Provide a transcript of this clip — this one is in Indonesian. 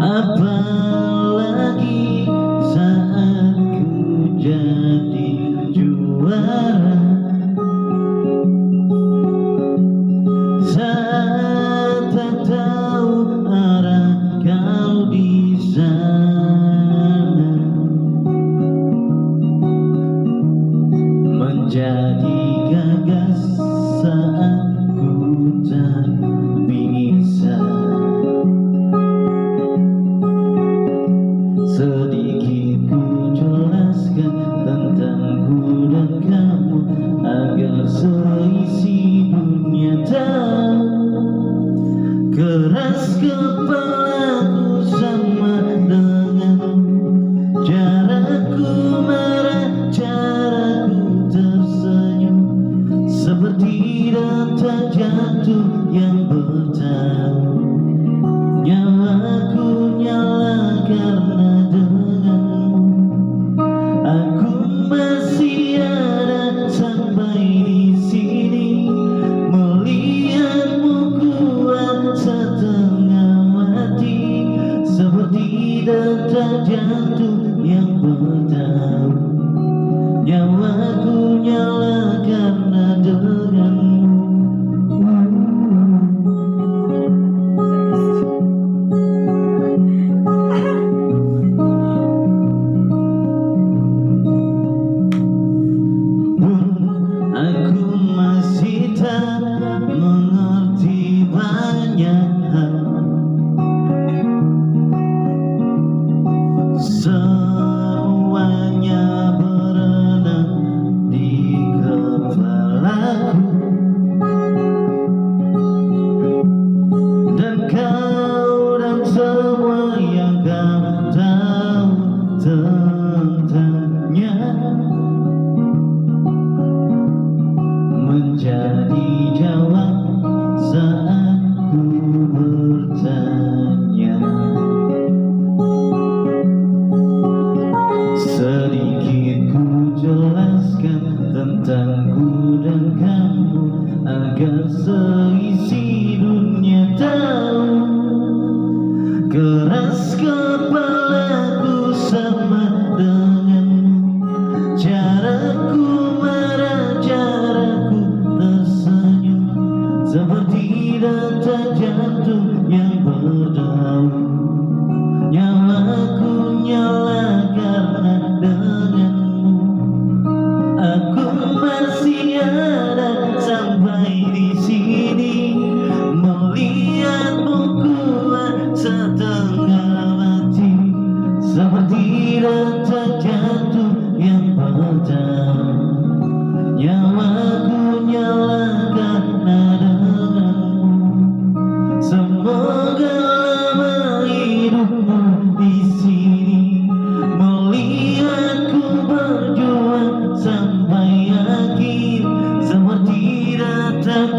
Apalagi saat ku jadi juara, saat tak tahu arah kau di sana, menjadi gagas saat ku tak bisa. Sedikit ku jelaskan tentangku dan kamu agar seisi dunia tahu. Keras kepalaku sama dengan caraku marah, caraku tersenyum, seperti detak jantung yang bertahu. Nyawaku nyala karena denganmu, aku masih ada sampai di sini. Melihatmu kuat setengah mati, seperti detak jantung yang bertahu. Nyawaku nyala karena denganmu. Aku masih tak mengerti banyak hal, semuanya berenang di kepalaku, dan kau dan semua yang kau tahu tentangnya menjadi jawab saat ku bertanya. Sedikit ku jelaskan tentangku dan kamu agar seisi dunia tahu. Keras kepalaku sama denganmu, caraku marah, caraku tersenyum, seperti detak jantung yang berdebu. Nyawaku nyala karena denganmu, aku masih ada sampai di sini. Melihatmu kuat setengah mati, seperti detak jantung yang berdebu. Nyawaku nyala karena denganmu. Semoga lama hidupmu di sini, melihatku berjuang sampai akhir, seperti detak